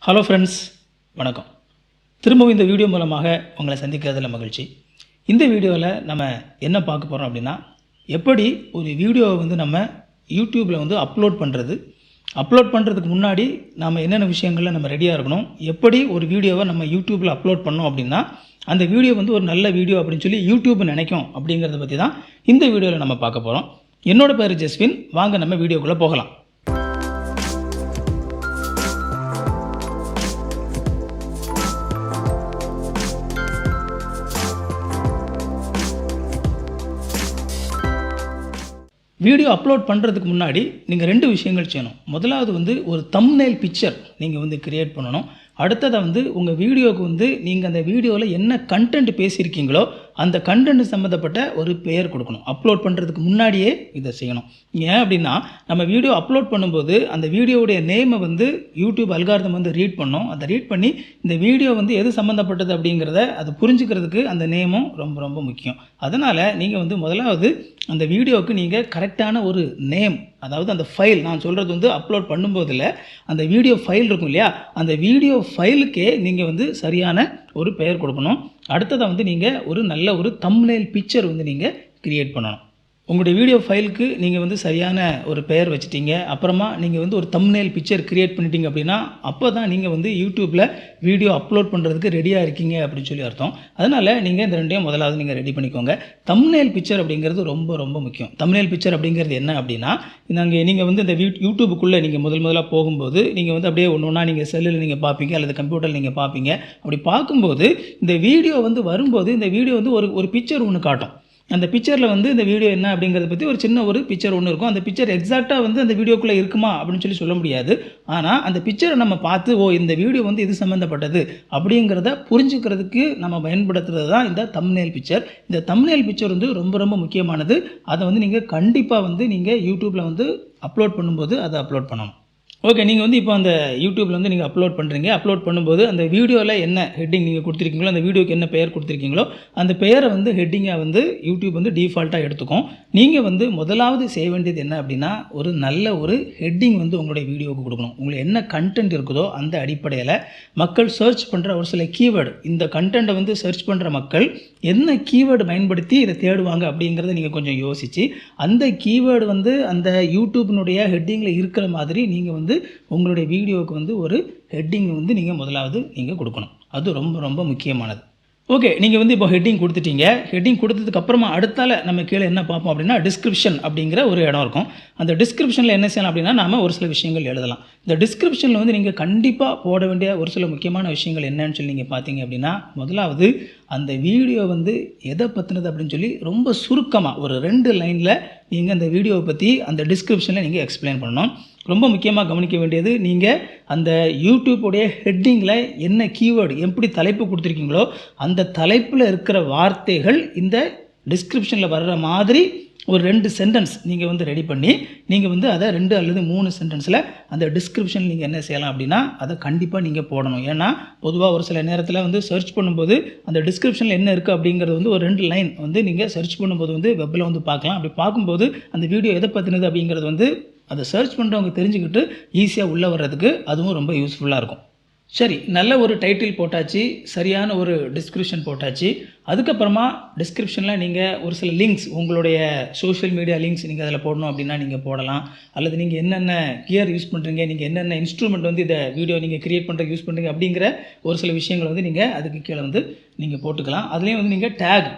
Hello friends, வணக்கம். திரும்பவும் இந்த வீடியோ மூலமாக உங்களை சந்திக்கிறதுல மகிழ்ச்சி. இந்த வீடியோவில் நம்ம என்ன பார்க்க போகிறோம் அப்படின்னா, எப்படி ஒரு வீடியோவை நம்ம யூடியூப்பில் அப்லோட் பண்ணுறதுக்கு முன்னாடி நாம் என்னென்ன விஷயங்களில் நம்ம ரெடியாக இருக்கணும், எப்படி ஒரு வீடியோவை நம்ம யூடியூப்பில் அப்லோட் பண்ணோம் அப்படின்னா அந்த வீடியோ ஒரு நல்ல வீடியோ அப்படின்னு சொல்லி யூடியூப் நினைக்கும் அப்படிங்கிறத பற்றி தான் இந்த வீடியோவில் நம்ம பார்க்க போகிறோம். என்னோட பேர் jeswyn. வாங்க நம்ம வீடியோக்குள்ளே போகலாம். வீடியோ அப்லோட் பண்ணுறதுக்கு முன்னாடி நீங்கள் 2 விஷயங்கள் செய்யணும். முதலாவது ஒரு தம்ப்நெயில் பிக்சர் நீங்கள் கிரியேட் பண்ணணும். அடுத்ததை உங்கள் வீடியோவுக்கு நீங்கள் அந்த வீடியோவில் என்ன கண்டென்ட் பேசியிருக்கீங்களோ அந்த கண்டென்ட் சம்மந்தப்பட்ட ஒரு பெயர் கொடுக்கணும். அப்லோட் பண்ணுறதுக்கு முன்னாடியே இதை செய்யணும். ஏன் அப்படின்னா, நம்ம வீடியோ அப்லோட் பண்ணும்போது அந்த வீடியோவுடைய நேமை யூடியூப் அல்காரிதம் ரீட் பண்ணோம். அதை ரீட் பண்ணி இந்த வீடியோ எது சம்மந்தப்பட்டது அப்படிங்கிறத அது புரிஞ்சுக்கிறதுக்கு அந்த நேமும் ரொம்ப ரொம்ப முக்கியம். அதனால் நீங்கள் முதலாவது அந்த வீடியோவுக்கு நீங்கள் கரெக்டான ஒரு நேம், அதாவது அந்த ஃபைல், நான் சொல்கிறது அப்லோட் பண்ணும்போதில் அந்த வீடியோ ஃபைல் இருக்கும் இல்லையா, அந்த வீடியோ ஃபைலுக்கே நீங்கள் சரியான ஒரு பெயர் கொடுக்கணும். அடுத்ததாக நீங்கள் ஒரு நல்ல ஒரு தம்ப்நெயில் பிக்சர் நீங்கள் கிரியேட் பண்ணணும். உங்களுடைய வீடியோ ஃபைலுக்கு நீங்கள் சரியான ஒரு பெயர் வச்சுட்டீங்க, அப்புறமா நீங்கள் ஒரு தம்ப்நெயில் பிக்சர் கிரியேட் பண்ணிட்டீங்க அப்படின்னா அப்போ தான் நீங்கள் யூடியூப்பில் வீடியோ அப்லோட் பண்ணுறதுக்கு ரெடியாக இருக்கீங்க அப்படின்னு சொல்லி அர்த்தம். அதனால் நீங்கள் இந்த ரெண்டையும் முதலாவது நீங்கள் ரெடி பண்ணிக்கோங்க. தம்ப்நெயில் பிக்சர் அப்படிங்கிறது ரொம்ப ரொம்ப முக்கியம். தம்ப்நெயில் பிக்சர் அப்படிங்கிறது என்ன அப்படின்னா, நீங்கள் இந்த யூடியூபுக்குள்ளே நீங்கள் முதலாக போகும்போது நீங்கள் அப்படியே ஒன்று ஒன்றா நீங்கள் செல்லில் நீங்கள் பார்ப்பீங்க அல்லது கம்ப்யூட்டரில் நீங்கள் பார்ப்பீங்க. அப்படி பார்க்கும்போது இந்த வீடியோ வரும்போது இந்த வீடியோ ஒரு பிக்சர் ஒன்று காட்டும். அந்த பிக்சரில் இந்த வீடியோ என்ன அப்படிங்கிறத பற்றி ஒரு சின்ன ஒரு பிக்சர் ஒன்று இருக்கும். அந்த பிக்சர் எக்ஸாக்டாக அந்த வீடியோக்குள்ளே இருக்குமா அப்படின்னு சொல்ல முடியாது. ஆனால் அந்த பிக்சரை நம்ம பார்த்து இந்த வீடியோ இது சம்மந்தப்பட்டது அப்படிங்கிறத புரிஞ்சுக்கிறதுக்கு நம்ம பயன்படுத்துறது தான் இந்த தம்ப்நெயில் பிக்சர். இந்த தம்ப்நெயில் பிக்சர் ரொம்ப ரொம்ப முக்கியமானது. அதை நீங்கள் கண்டிப்பாக நீங்கள் யூடியூப்பில் அப்லோட் பண்ணும்போது அதை அப்லோட் பண்ணணும். ஓகே, நீங்கள் இப்போ அந்த யூடியூப்பில் நீங்கள் அப்லோட் பண்ணுறீங்க. அப்லோட் பண்ணும்போது அந்த வீடியோவில் என்ன ஹெட்டிங் நீங்கள் கொடுத்துருக்கீங்களோ, அந்த வீடியோக்கு என்ன பெயர் கொடுத்துருக்கீங்களோ அந்த பெயரை ஹெட்டிங்காக யூடியூப் டிஃபால்ட்டாக எடுத்துக்கும். நீங்கள் முதலாவது செய்ய வேண்டியது என்ன அப்படின்னா, ஒரு நல்ல ஒரு ஹெட்டிங் உங்களுடைய வீடியோவுக்கு கொடுக்கணும். உங்களுக்கு என்ன கண்டென்ட் இருக்குதோ அந்த அடிப்படையில் மக்கள் சர்ச் பண்ணுற ஒரு சில கீவேர்டு, இந்த கண்டென்ட்டை சர்ச் பண்ணுற மக்கள் என்ன கீவேர்டு பயன்படுத்தி இதை தேடுவாங்க அப்படிங்கிறத நீங்கள் கொஞ்சம் யோசித்து அந்த கீவேர்டு அந்த யூடியூப்பினுடைய ஹெட்டிங்கில் இருக்கிற மாதிரி நீங்கள் உங்களுடைய வீடியோவுக்கு ஒரு ஹெட்டிங் நீங்கள் முதலாவது நீங்கள் கொடுக்கணும். அது ரொம்ப ரொம்ப முக்கியமானது. ஓகே, நீங்கள் இப்போ ஹெட்டிங் கொடுத்துட்டீங்க. ஹெட்டிங் கொடுத்ததுக்கு அப்புறமா அடுத்தால நம்ம கீழே என்ன பார்ப்போம் அப்படின்னா, டிஸ்கிரிப்ஷன் அப்படிங்கிற ஒரு இடம் இருக்கும். அந்த டிஸ்கிரிப்ஷனில் என்ன செய்யலாம் அப்படின்னா, நாம் ஒரு சில விஷயங்கள் எழுதலாம். இந்த டிஸ்கிரிப்ஷனில் நீங்கள் கண்டிப்பாக போட வேண்டிய ஒரு சில முக்கியமான விஷயங்கள் என்னன்னு சொல்லி நீங்கள் பார்த்தீங்க அப்படின்னா, முதலாவது அந்த வீடியோ எதை பற்றினது அப்படின்னு சொல்லி ரொம்ப சுருக்கமாக ஒரு 2 லைனில் நீங்கள் அந்த வீடியோவை பற்றி அந்த டிஸ்கிரிப்ஷனில் நீங்கள் எக்ஸ்பிளைன் பண்ணணும். ரொம்ப முக்கியமாக கவனிக்க வேண்டியது, நீங்கள் அந்த யூடியூப்புடைய ஹெட்டிங்கில் என்ன கீவேர்டு, எப்படி தலைப்பு கொடுத்துருக்கீங்களோ அந்த தலைப்பில் இருக்கிற வார்த்தைகள் இந்த டிஸ்கிரிப்ஷனில் வர்ற மாதிரி ஒரு 2 சென்டென்ஸ் நீங்கள் ரெடி பண்ணி நீங்கள் அதை 2 அல்லது 3 சென்டென்ஸில் அந்த டிஸ்கிரிப்ஷன் நீங்கள் என்ன செய்யலாம் அப்படின்னா அதை கண்டிப்பாக நீங்கள் போடணும். ஏன்னா பொதுவாக ஒரு சில நேரத்தில் சர்ச் பண்ணும்போது அந்த டிஸ்கிரிப்ஷனில் என்ன இருக்குது அப்படிங்கிறது ஒரு 2 லைன் நீங்கள் சர்ச் பண்ணும்போது வெப்பில் பார்க்கலாம். அப்படி பார்க்கும்போது அந்த வீடியோ எதை பற்றினது அப்படிங்கிறது அதை சர்ச் பண்ணுறவங்க தெரிஞ்சுக்கிட்டு ஈஸியாக உள்ளே வர்றதுக்கு அதுவும் ரொம்ப யூஸ்ஃபுல்லாக இருக்கும். சரி, நல்ல ஒரு டைட்டில் போட்டாச்சு, சரியான ஒரு டிஸ்கிரிப்ஷன் போட்டாச்சு. அதுக்கப்புறமா டிஸ்கிரிப்ஷனில் நீங்கள் ஒரு சில லிங்க்ஸ், உங்களுடைய சோஷியல் மீடியா லிங்க்ஸ் நீங்கள் அதில் போடணும் அப்படின்னா நீங்கள் போடலாம். அல்லது நீங்கள் என்னென்ன கியர் யூஸ் பண்ணுறீங்க, நீங்கள் என்னென்ன இன்ஸ்ட்ருமெண்ட் இதை வீடியோ நீங்கள் கிரியேட் பண்ணுறதுக்கு யூஸ் பண்ணுறீங்க அப்படிங்கிற ஒரு சில விஷயங்கள் நீங்கள் அதுக்கு கீழே நீங்கள் போட்டுக்கலாம். அதுலேயும் நீங்கள் டேக்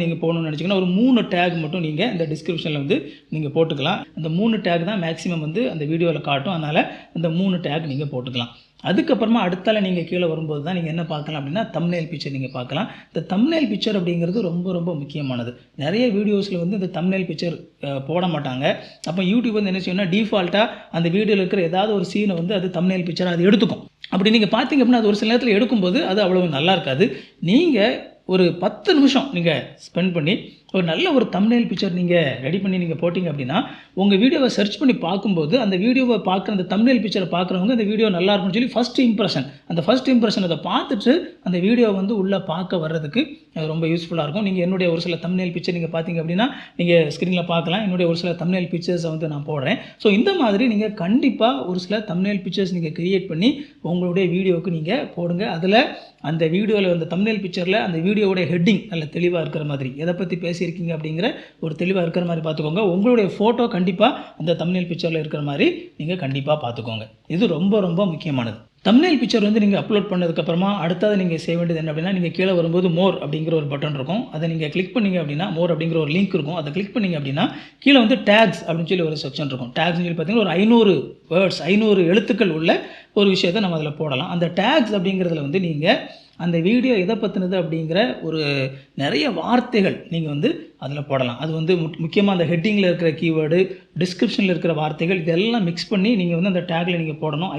நீங்கள் போகணும்னு நினச்சிங்கன்னா ஒரு 3 டேக் மட்டும் நீங்கள் இந்த டிஸ்கிரிப்ஷனில் நீங்கள் போட்டுக்கலாம். அந்த 3 டேக் தான் மேக்ஸிமம் அந்த வீடியோவில் காட்டும். அதனால் அந்த 3 டேக் நீங்கள் போட்டுக்கலாம். அதுக்கப்புறமா அடுத்தால நீங்கள் கீழே வரும்போது தான் நீங்கள் என்ன பார்க்கலாம் அப்படின்னா, தம்ப்நெயில் பிக்சர் நீங்கள் பார்க்கலாம். இந்த தம்ப்நெயில் பிக்சர் அப்படிங்கிறது ரொம்ப ரொம்ப முக்கியமானது. நிறைய வீடியோஸில் இந்த தம்ப்நெயில் பிக்சர் போட மாட்டாங்க. அப்போ யூடியூப் என்ன செய்யணும்னா, டிஃபால்ட்டாக அந்த வீடியோவில் இருக்கிற ஏதாவது ஒரு சீனை அது தம்ப்நெயில் பிக்சர் அது எடுத்துக்கும். அப்படி நீங்கள் பார்த்தீங்க அப்படின்னா அது ஒரு சில நேரத்தில் எடுக்கும்போது அது அவ்வளோ நல்லா இருக்காது. நீங்கள் ஒரு 10 நிமிஷம் நீங்கள் ஸ்பெண்ட் பண்ணி ஒரு நல்ல ஒரு தம்ப்நெயில் பிக்சர் நீங்கள் ரெடி பண்ணி நீங்கள் போட்டிங்க அப்படின்னா உங்கள் வீடியோவை சர்ச் பண்ணி பார்க்கும்போது அந்த வீடியோவை பார்க்குற அந்த தம்ப்நெயில் பிக்சரை பார்க்குறவங்க அந்த வீடியோ நல்லா இருக்கும்னு சொல்லி ஃபஸ்ட் இம்ப்ரெஷன் அதை பார்த்துட்டு அந்த வீடியோ வந்து உள்ளே பார்க்க வர்றதுக்கு அது ரொம்ப யூஸ்ஃபுல்லாக இருக்கும். நீங்கள் என்னுடைய ஒரு சில தம்ப்நெயில் பிக்சர் நீங்கள் பார்த்தீங்க அப்படின்னா நீங்கள் ஸ்க்ரீனில் பார்க்கலாம். என்னுடைய ஒரு சில தம்ப்நெயில் பிக்சர்ஸை வந்து நான் போடுறேன். ஸோ இந்த மாதிரி நீங்கள் கண்டிப்பாக ஒரு சில தம்ப்நெயில் பிக்சர்ஸ் நீங்கள் கிரியேட் பண்ணி உங்களுடைய வீடியோவுக்கு நீங்கள் போடுங்க. அதில் அந்த வீடியோவில் அந்த தம்ப்நெயில் பிக்சரில் அந்த வீடியோவுடைய ஹெட்டிங் நல்ல தெளிவாக இருக்கிற மாதிரி, எதை பற்றி பேசியிருக்கீங்க அப்படிங்கிற ஒரு தெளிவாக இருக்கிற மாதிரி பார்த்துக்கோங்க. உங்களுடைய ஃபோட்டோ கண்டிப்பாக அந்த தம்ப்நெயில் பிக்சரில் இருக்கிற மாதிரி நீங்கள் கண்டிப்பாக பார்த்துக்கோங்க. இது ரொம்ப ரொம்ப முக்கியமானது. தம்ப்நெயில் பிக்சர் வந்து நீங்கள் அப்லோட் பண்ணதுக்கப்புறமா அடுத்தது நீங்கள் செய்ய வேண்டியது என்ன அப்படின்னா, நீங்கள் கீழே வரும்போது மோர் அப்படிங்கிற ஒரு பட்டன் இருக்கும். அதை நீங்கள் கிளிக் பண்ணிங்க அப்படின்னா மோர் அப்படிங்கிற ஒரு லிங்க் இருக்கும். அதை கிளிக் பண்ணிங்க அப்படின்னா கீழே வந்து டேக்ஸ் அப்படின்னு சொல்லி ஒரு செக்ஷன் இருக்கும். டேக்ஸ்னு சொல்லி பார்த்தீங்கன்னா ஒரு 500 வேர்ட்ஸ் 500 எழுத்துக்கள் உள்ள ஒரு விஷயத்தை நம்ம அதில் போடலாம். அந்த டேக்ஸ் அப்படிங்கிறதுல வந்து நீங்கள் அந்த வீடியோ எதை பற்றினது அப்படிங்கிற ஒரு நிறைய வார்த்தைகள் நீங்கள் வந்து அதில் போடலாம். அது வந்து முக்கியமாக அந்த ஹெட்டிங்கில் இருக்கிற கீவேர்டு, டிஸ்கிரிப்ஷனில் இருக்கிற வார்த்தைகள் இதெல்லாம் மிக்ஸ் பண்ணி நீங்கள் வந்து அந்த டேக்கில் நீங்கள் போடணும்.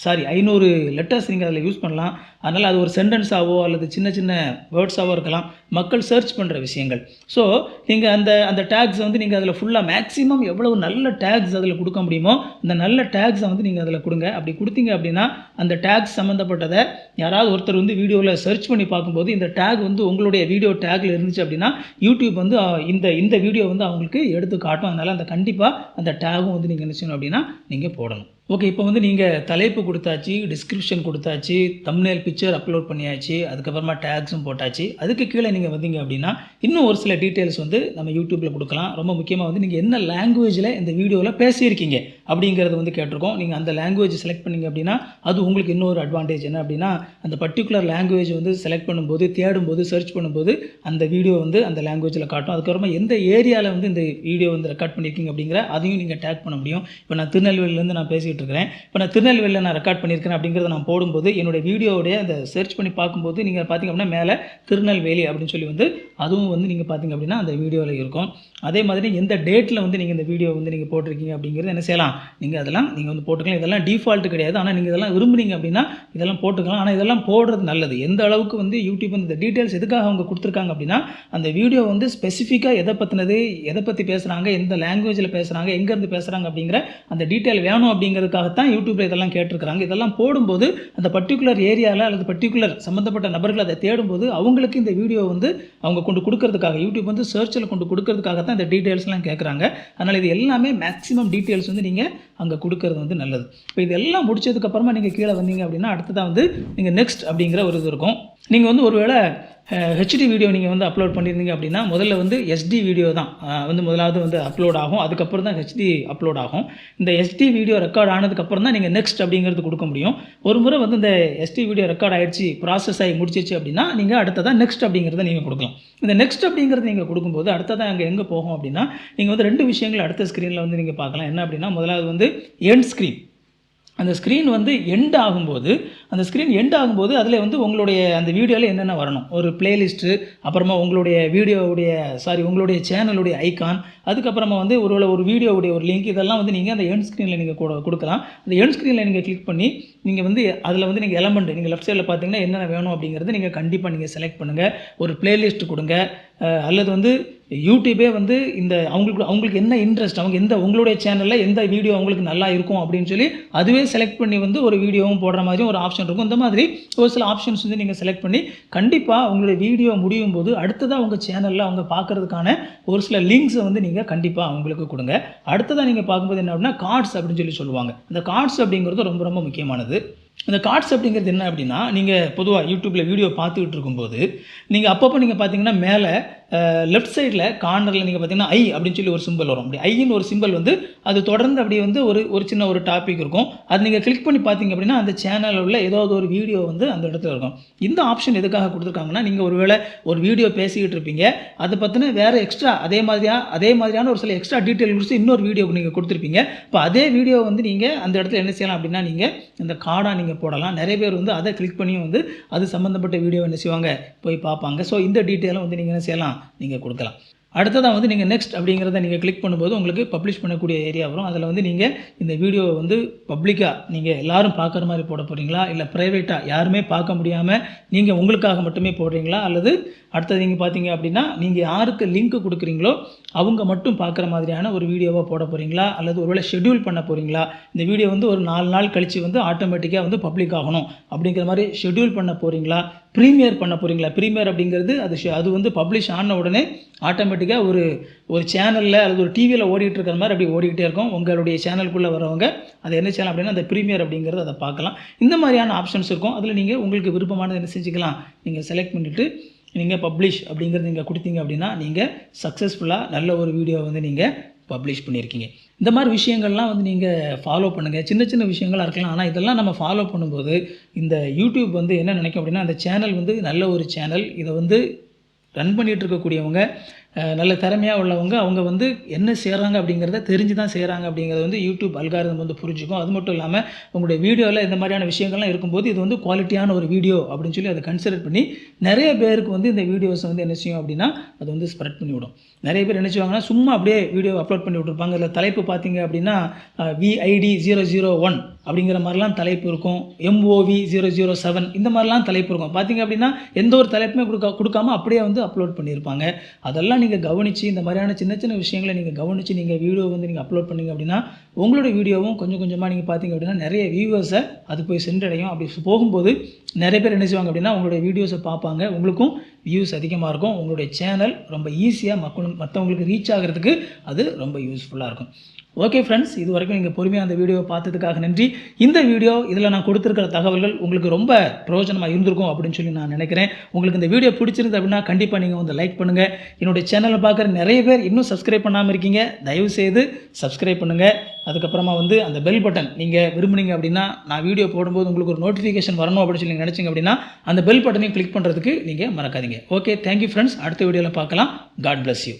500 லெட்டர்ஸ் நீங்கள் அதில் யூஸ் பண்ணலாம். அதனால் அது ஒரு சென்டென்ஸாவோ அல்லது சின்ன சின்ன வேர்ட்ஸாவோ இருக்கலாம், மக்கள் சர்ச் பண்ணுற விஷயங்கள். ஸோ நீங்கள் அந்த டேக்ஸ் வந்து நீங்கள் அதில் ஃபுல்லாக மேக்ஸிமம் எவ்வளவு நல்ல டேக்ஸ் அதில் கொடுக்க முடியுமோ அந்த நல்ல டேக்ஸை வந்து நீங்கள் அதில் கொடுங்க. அப்படி கொடுத்தீங்க அப்படின்னா அந்த டேக்ஸ் சம்மந்தப்பட்டதை யாராவது ஒருத்தர் வந்து வீடியோவில் சர்ச் பண்ணி பார்க்கும்போது இந்த டேக் வந்து உங்களுடைய வீடியோ டேக்கில் இருந்துச்சு அப்படின்னா யூடியூப் வந்து இந்த வீடியோ வந்து அவங்களுக்கு எடுத்து காட்டும். அதனால் அந்த கண்டிப்பாக அந்த டேகும் வந்து நீங்கள் என்ன செய்யணும் அப்படின்னா நீங்கள் போடணும். ஓகே, இப்போ வந்து நீங்கள் தலைப்பு கொடுத்தாச்சு, டிஸ்கிரிப்ஷன் கொடுத்தாச்சு, தம்ப்நெயில் பிக்சர் அப்லோட் பண்ணியாச்சு, அதுக்கப்புறமா டேக்ஸும் போட்டாச்சு. அதுக்கு கீழே நீங்கள் வந்தீங்க அப்படின்னா இன்னும் ஒரு சில டீட்டெயில்ஸ் வந்து நம்ம யூடியூப்பில் கொடுக்கலாம். ரொம்ப முக்கியமாக வந்து நீங்கள் என்ன லாங்குவேஜில் இந்த வீடியோவில் பேசியிருக்கீங்க அப்படிங்கிறது வந்து கேட்டிருக்கோம். நீங்கள் அந்த லாங்குவேஜ் செலக்ட் பண்ணிங்க அப்படின்னா அது உங்களுக்கு இன்னொரு அட்வான்டேஜ் என்ன அப்படின்னா அந்த பர்டிகுலர் லாங்குவேஜ் வந்து செலக்ட் பண்ணும்போது, தேடும்போது, சர்ச் பண்ணும்போது அந்த வீடியோ வந்து அந்த லாங்குவேஜில் காட்டும். அதுக்கப்புறமா எந்த ஏரியாவில் வந்து இந்த வீடியோ வந்து ரெக்கார்ட் பண்ணியிருக்கீங்க அப்படிங்கிற அதையும் நீங்கள் டேக் பண்ண முடியும். இப்போ நான் திருநெல்வேலியிலேருந்து நான் பேசிகிட்டு இருக்கிறேன். இப்போ நான் திருநெல்வேலியில் நான் ரெக்கார்ட் பண்ணியிருக்கிறேன் அப்படிங்கிறத நான் போடும்போது என்னுடைய வீடியோவுடைய அந்த சர்ச் பண்ணி பார்க்கும்போது நீங்கள் பார்த்தீங்க அப்படின்னா மேலே திருநெல்வேலி அப்படின்னு சொல்லி வந்து அதுவும் வந்து நீங்கள் பார்த்தீங்க அப்படின்னா அந்த வீடியோவில் இருக்கும். அதே மாதிரி எந்த டேட்டில் வந்து நீங்கள் இந்த வீடியோ வந்து நீங்கள் போட்டிருக்கீங்க அப்படிங்கிறது என்ன செய்யலாம், நீங்கள் அதெல்லாம் நீங்கள் வந்து போட்டுக்கலாம். இதெல்லாம் டிஃபால்ட்டு கிடையாது. ஆனால் நீங்கள் இதெல்லாம் விரும்புனீங்க அப்படின்னா இதெல்லாம் போட்டுக்கலாம். ஆனால் இதெல்லாம் போடுறது நல்லது. எந்த அளவுக்கு வந்து யூடியூப் வந்து இந்த டீட்டெயில்ஸ் எதுக்காக அவங்க கொடுத்துருக்காங்க அப்படின்னா அந்த வீடியோ வந்து ஸ்பெசிஃபிக்காக எதை பற்றினது, எதை பற்றி பேசுகிறாங்க, எந்த லாங்குவேஜில் பேசுகிறாங்க, எங்கேருந்து பேசுகிறாங்க அப்படிங்கிற அந்த டீட்டெயில் வேணும் அப்படிங்கிறதுக்காகத்தான் யூடியூப்பில் இதெல்லாம் கேட்டிருக்கிறாங்க. இதெல்லாம் போடும்போது அந்த பர்டிகுலர் ஏரியாவில் அல்லது பர்டிகுலர் சம்மந்தப்பட்ட நபர்கள் அதை தேடும்போது அவங்களுக்கு இந்த வீடியோ வந்து அவங்க கொண்டு கொடுக்கறதுக்காக யூடியூப் வந்து சர்ச்சில் கொண்டு கொடுக்கறதுக்காக தான் இந்த டீட்டெயில்ஸ்லாம் கேட்குறாங்க. அதனால் இது எல்லாமே மேக்ஸிமம் டீட்டெயில்ஸ் வந்து நீங்கள் அங்கே கொடுக்கறது வந்து நல்லது. இப்போ இதெல்லாம் முடிச்சதுக்கப்புறமா நீங்கள் கீழே வந்தீங்க அப்படின்னா அடுத்ததான் வந்து நீங்கள் நெக்ஸ்ட் அப்படிங்கிற ஒரு இது இருக்கும். நீங்கள் வந்து ஒருவேளை ஹெச்டி வீடியோ நீங்கள் வந்து அப்லோட் பண்ணியிருந்தீங்க அப்படின்னா முதல்ல வந்து எஸ்டி வீடியோ தான் வந்து முதலாவது வந்து அப்லோட் ஆகும். அதுக்கப்புறம் தான் ஹெச்டி அப்லோட் ஆகும். இந்த எஸ்டி வீடியோ ரெக்கார்ட் ஆனதுக்கப்புறம் தான் நீங்கள் நெக்ஸ்ட் அப்படிங்கிறது கொடுக்க முடியும். ஒரு முறை வந்து இந்த எஸ்டி வீடியோ ரெக்கார்ட் ஆகிடுச்சு, ப்ராசஸ் ஆகி முடிச்சிச்சு அப்படின்னா நீங்கள் அடுத்ததாக நெக்ஸ்ட் அப்படிங்கிறத நீங்கள் கொடுக்கலாம். இந்த நெக்ஸ்ட் அப்படிங்கிறது நீங்கள் கொடுக்கும்போது அடுத்ததாக அங்கே எங்கே போகும் அப்படின்னா நீங்கள் வந்து 2 விஷயங்கள் அடுத்த ஸ்க்ரீனில் வந்து நீங்கள் பார்க்கலாம். என்ன அப்படின்னா முதலாவது வந்து எண்ட் ஸ்க்ரீன். அந்த ஸ்க்ரீன் வந்து எண்ட் ஆகும்போது அதில் வந்து உங்களுடைய அந்த வீடியோவில் என்னென்ன வரணும், ஒரு பிளேலிஸ்ட்டு, அப்புறமா உங்களுடைய சேனலுடைய ஐக்கான், அதுக்கப்புறமா வந்து ஒரு வீடியோவுடைய ஒரு லிங்க், இதெல்லாம் வந்து நீங்கள் அந்த எண்ட் ஸ்க்ரீனில் நீங்கள் கொடுக்கலாம். அந்த எண்ட் ஸ்க்ரீனில் நீங்கள் கிளிக் பண்ணி நீங்கள் வந்து அதில் வந்து நீங்கள் எலமெண்ட் நீங்கள் லெஃப்ட் சைடில் பார்த்தீங்கன்னா என்னென்ன வேணும் அப்படிங்கிறது நீங்கள் கண்டிப்பாக நீங்கள் செலக்ட் பண்ணுங்கள். ஒரு பிளேலிஸ்ட் கொடுங்க, அல்லது வந்து யூடியூபே வந்து இந்த அவங்களுக்கு என்ன இன்ட்ரெஸ்ட், உங்களுடைய சேனலில் எந்த வீடியோ அவங்களுக்கு நல்லா இருக்கும் அப்படின்னு சொல்லி அதுவே செலக்ட் பண்ணி வந்து ஒரு வீடியோவும் போடுற மாதிரி ஒரு ஆப்ஷன் இருக்கும். இந்த மாதிரி ஒரு சில ஆப்ஷன்ஸ் வந்து நீங்கள் செலக்ட் பண்ணி கண்டிப்பாக உங்களுடைய வீடியோ முடியும் போது அடுத்ததாக உங்கள் சேனலில் அவங்க பார்க்கறதுக்கான ஒரு சில லிங்க்ஸை வந்து நீங்கள் கண்டிப்பாக அவங்களுக்கு கொடுங்க. அடுத்ததாக நீங்கள் பார்க்கும்போது என்ன அப்படின்னா கார்ட்ஸ் அப்படின்னு சொல்லி சொல்லுவாங்க. இந்த கார்ட்ஸ் அப்படிங்கிறது ரொம்ப ரொம்ப முக்கியமானது. இந்த கார்ட்ஸ் அப்படிங்கிறது என்ன அப்படின்னா நீங்கள் பொதுவாக யூடியூப்பில் வீடியோ பார்த்துக்கிட்டு இருக்கும்போது நீங்கள் அப்பப்போ நீங்கள் பார்த்தீங்கன்னா மேலே லெஃப்ட் சைடில் கார்னரில் நீங்கள் பார்த்தீங்கன்னா ஐ அப்படின்னு சொல்லி ஒரு சிம்பிள் வரும். அப்படி ஐன்னு ஒரு சிம்பிள் வந்து அது தொடர்ந்து அப்படி வந்து ஒரு சின்ன ஒரு டாபிக் இருக்கும். அது நீங்கள் கிளிக் பண்ணி பார்த்தீங்க அப்படின்னா அந்த சேனலில் உள்ள ஏதாவது ஒரு வீடியோ வந்து அந்த இடத்துல இருக்கும். இந்த ஆப்ஷன் எதுக்காக கொடுத்துருக்காங்கன்னா நீங்கள் ஒருவேளை ஒரு வீடியோ பேசிக்கிட்டு இருப்பீங்க, அதை பற்றின வேறு எக்ஸ்ட்ரா அதே மாதிரியான ஒரு சில எக்ஸ்ட்ரா டீட்டெயில் கொடுத்து இன்னொரு வீடியோ நீங்கள் கொடுத்துருப்பீங்க. இப்போ அதே வீடியோ வந்து நீங்கள் அந்த இடத்துல என்ன செய்யலாம் அப்படின்னா நீங்கள் இந்த கார்டாக நீங்கள் போடலாம். நிறைய பேர் வந்து அதை கிளிக் பண்ணி வந்து அது சம்மந்தப்பட்ட வீடியோ என்ன செய்வாங்க போய் பார்ப்பாங்க. ஸோ இந்த டீட்டெயிலும் வந்து நீங்கள் என்ன செய்யலாம் நீங்கள் கொடுக்கலாம். அடுத்ததாக வந்து நீங்கள் நெக்ஸ்ட் அப்படிங்கிறத நீங்கள் கிளிக் பண்ணும்போது உங்களுக்கு பப்ளிஷ் பண்ணக்கூடிய ஏரியா வரும். அதில் வந்து நீங்கள் இந்த வீடியோவை வந்து பப்ளிக்காக நீங்கள் எல்லோரும் பார்க்குற மாதிரி போட போகிறீங்களா, இல்லை ப்ரைவேட்டாக யாருமே பார்க்க முடியாமல் நீங்கள் உங்களுக்காக மட்டுமே போடுறீங்களா, அல்லது அடுத்தது நீங்கள் பார்த்தீங்க அப்படின்னா நீங்கள் யாருக்கு லிங்க் கொடுக்குறீங்களோ அவங்க மட்டும் பார்க்குற மாதிரியான ஒரு வீடியோவாக போட போகிறீங்களா, அல்லது ஒருவேளை ஷெட்யூல் பண்ண போகிறீங்களா, இந்த வீடியோ வந்து ஒரு 4 நாள் கழித்து வந்து ஆட்டோமேட்டிக்காக வந்து பப்ளிக் ஆகணும் அப்படிங்கிற மாதிரி ஷெட்யூல் பண்ண போகிறீங்களா, ப்ரீமியர் பண்ண போகிறீங்களா. ப்ரீமியர் அப்படிங்கிறது அது வந்து பப்ளிஷ் ஆன உடனே ஆட்டோமேட்டிக்காக ஒரு சேனலில் அல்லது ஒரு டிவியில் ஓடிட்டு இருக்கிற மாதிரி அப்படி ஓடிக்கிட்டே இருக்கும். உங்களுடைய சேனலுக்குள்ளே வரவங்க அது என்ன சேனல் அப்படின்னா அந்த ப்ரீமியர் அப்படிங்கிறது அதை பார்க்கலாம். இந்த மாதிரியான ஆப்ஷன்ஸ் இருக்கும். அதில் நீங்கள் உங்களுக்கு விருப்பமானது என்ன செஞ்சுக்கலாம், நீங்கள் செலக்ட் பண்ணிவிட்டு நீங்கள் பப்ளிஷ் அப்படிங்கிறது நீங்கள் கொடுத்தீங்க அப்படின்னா நீங்கள் சக்ஸஸ்ஃபுல்லாக நல்ல ஒரு வீடியோ வந்து நீங்கள் பப்ளிஷ் பண்ணியிருக்கீங்க. இந்த மாதிரி விஷயங்கள்லாம் வந்து நீங்கள் ஃபாலோ பண்ணுங்கள். சின்ன சின்ன விஷயங்களாக இருக்கலாம், ஆனால் இதெல்லாம் நம்ம ஃபாலோ பண்ணும்போது இந்த யூடியூப் வந்து என்ன நினைக்கும் அப்படின்னா அந்த சேனல் வந்து நல்ல ஒரு சேனல், இதை வந்து ரன் பண்ணிகிட்டு இருக்கக்கூடியவங்க நல்ல திறமையாக உள்ளவங்க, அவங்க வந்து என்ன செய்கிறாங்க அப்படிங்கிறத தெரிஞ்சு தான் செய்கிறாங்க அப்படிங்கிறது வந்து யூடியூப் அல்காரிதம் வந்து புரிஞ்சுக்கும். அது மட்டும் இல்லாமல் உங்களுடைய வீடியோவில் இந்த மாதிரியான விஷயங்கள்லாம் இருக்கும்போது இது வந்து குவாலிட்டியான ஒரு வீடியோ அப்படின்னு சொல்லி அதை கன்சிடர் பண்ணி நிறைய பேருக்கு வந்து இந்த வீடியோஸை வந்து என்ன செய்யும் அப்படின்னா அது வந்து ஸ்ப்ரெட் பண்ணிவிடும். நிறைய பேர் என்ன செய்வாங்கன்னா சும்மா அப்படியே வீடியோ அப்லோட் பண்ணி விட்ருப்பாங்க. இதில் தலைப்பு பார்த்தீங்க அப்படின்னா VID 001 அப்படிங்கிற மாதிரிலாம் தலைப்பு இருக்கும், MOV 007 இந்த மாதிரிலாம் தலைப்பு இருக்கும். பார்த்தீங்க அப்படின்னா எந்த ஒரு தலைப்புமே கொடுக்காம அப்படியே வந்து அப்லோட் பண்ணியிருப்பாங்க. அதெல்லாம் நீங்கள் கவனித்து இந்த மாதிரியான சின்ன சின்ன விஷயங்களை நீங்கள் கவனித்து நீங்கள் வீடியோ வந்து நீங்கள் அப்லோட் பண்ணிங்க அப்படின்னா உங்களோட வீடியோவும் கொஞ்சம் கொஞ்சமாக நீங்கள் பார்த்தீங்க அப்படின்னா நிறைய வியூவர்ஸை அது போய் சென்றடையும். அப்படி போகும்போது நிறைய பேர் என்ன செய்வாங்க அப்படின்னா உங்களுடைய வீடியோஸை பார்ப்பாங்க, உங்களுக்கும் வியூஸ் அதிகமாக இருக்கும். உங்களுடைய சேனல் ரொம்ப ஈஸியாக மற்றவங்களுக்கு ரீச் ஆகிறதுக்கு அது ரொம்ப யூஸ்ஃபுல்லாக இருக்கும். ஓகே ஃப்ரெண்ட்ஸ், இது வரைக்கும் நீங்கள் பொறுமையாக அந்த வீடியோவை பார்த்ததுக்காக நன்றி. இந்த வீடியோ இதில் நான் கொடுத்துருக்கிற தகவல்கள் உங்களுக்கு ரொம்ப பிரயோஜனமாக இருந்திருக்கும் அப்படின்னு சொல்லி நான் நினைக்கிறேன். உங்களுக்கு இந்த வீடியோ பிடிச்சிருந்து அப்படின்னா கண்டிப்பாக நீங்கள் வந்து லைக் பண்ணுங்கள். என்னுடைய சேனலை பார்க்குற நிறைய பேர் இன்னும் சப்ஸ்கிரைப் பண்ணாமல் இருக்கீங்க, தயவுசெய்து சப்ஸ்கிரைப் பண்ணுங்கள். அதுக்கப்புறமா வந்து அந்த பெல் பட்டன் நீங்கள் விரும்புனீங்க அப்படின்னா நான் வீடியோ போடும்போது உங்களுக்கு ஒரு நோட்டிஃபிகேஷன் வரணும் அப்படின்னு சொல்லி நினச்சிங்க அப்படின்னா அந்த பெல் பட்டனையும் கிளிக் பண்ணுறதுக்கு நீங்கள் மறக்காதீங்க. Okay, thank you friends. அடுத்த வீடியோவில் பார்க்கலாம். God bless you.